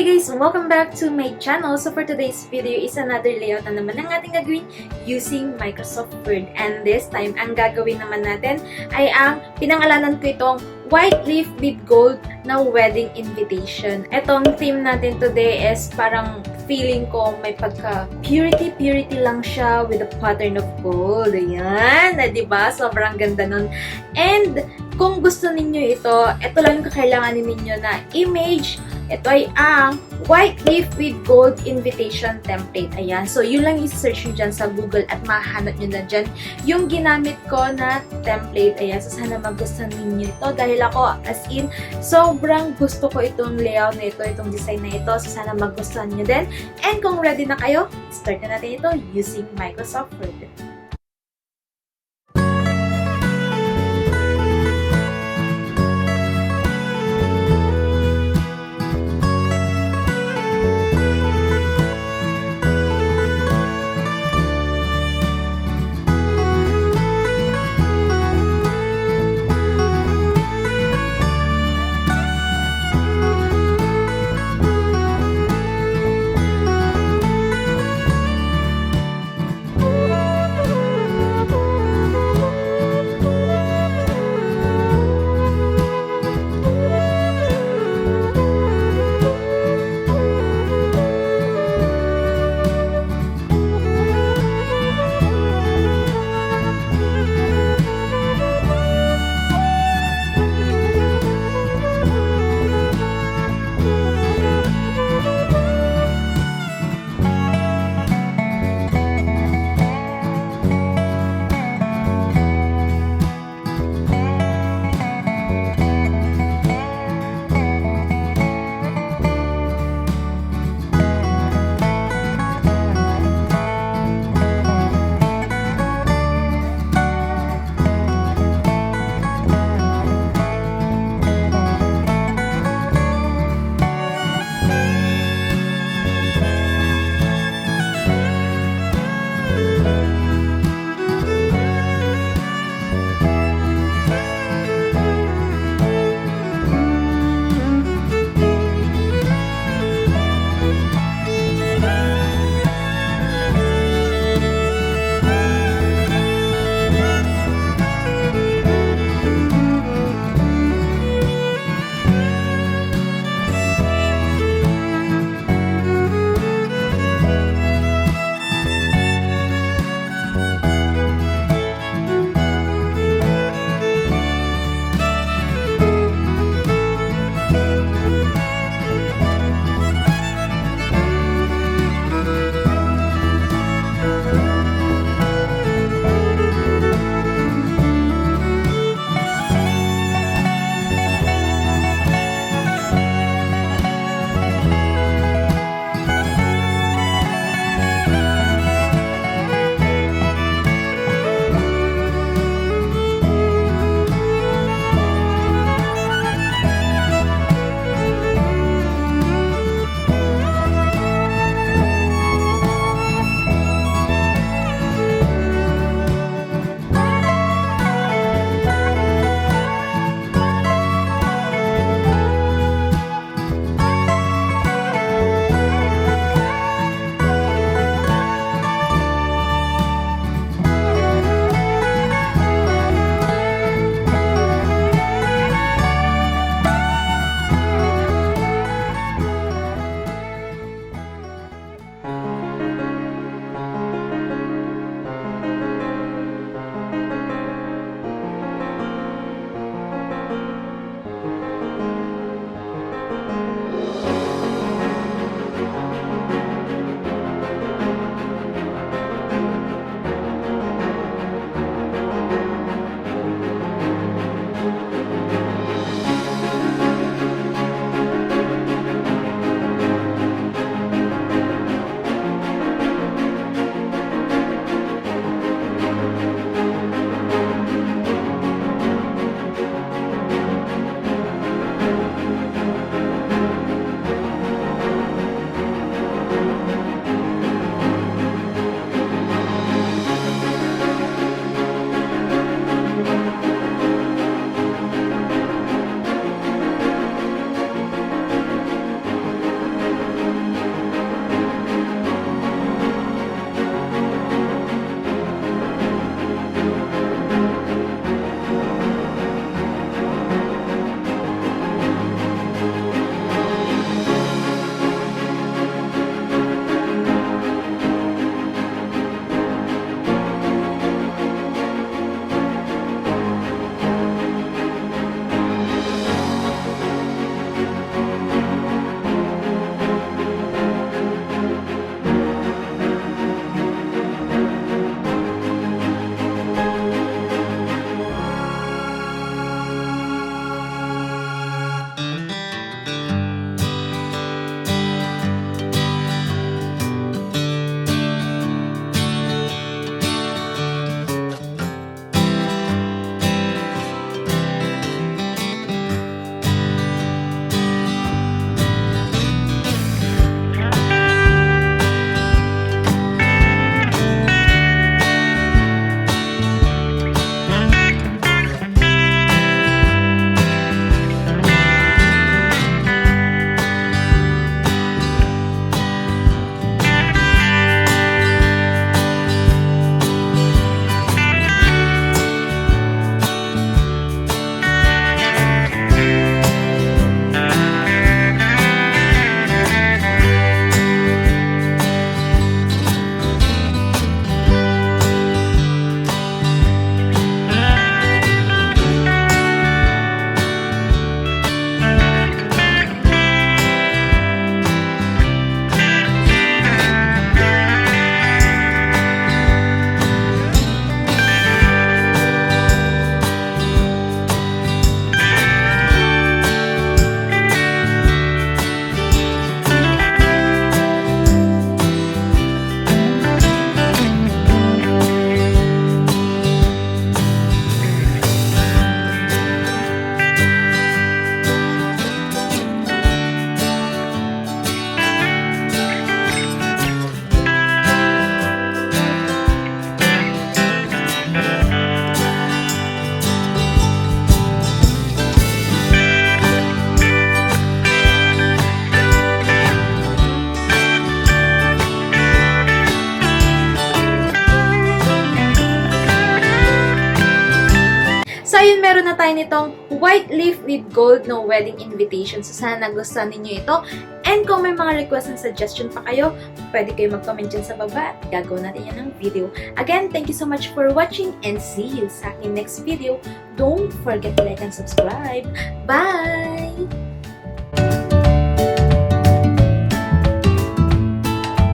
Hey guys! Welcome back to my channel. So for today's video is another layout na naman ang ating gagawin using Microsoft Word. And this time, ang gagawin naman natin ay ang pinangalanan ko itong white leaf with gold na wedding invitation. Etong theme natin today is parang feeling ko may pagka purity lang siya with a pattern of gold. Ayan! Na, diba? Sobrang ganda nun. And kung gusto ninyo ito lang yung kakailanganin ninyo na image. Ito ay ang white leaf with gold invitation template. Ayan. So, yun lang i-search nyo dyan sa Google at mahanap nyo na dyan yung ginamit ko na template. Ayan. So, sana magustuhan ninyo ito. Dahil ako, as in, sobrang gusto ko itong layout na ito, itong design na ito. So, sana magustuhan nyo din. And kung ready na kayo, start na natin ito using Microsoft Word. nagkaroon na tayo nitong white leaf with gold na wedding invitation. So, sana nagustuhan ninyo ito. And kung may mga request and suggestion pa kayo, pwede kayo mag-comment dyan sa baba at gagawin natin yan ng video. Again, thank you so much for watching and see you sa aking next video. Don't forget to like and subscribe. Bye!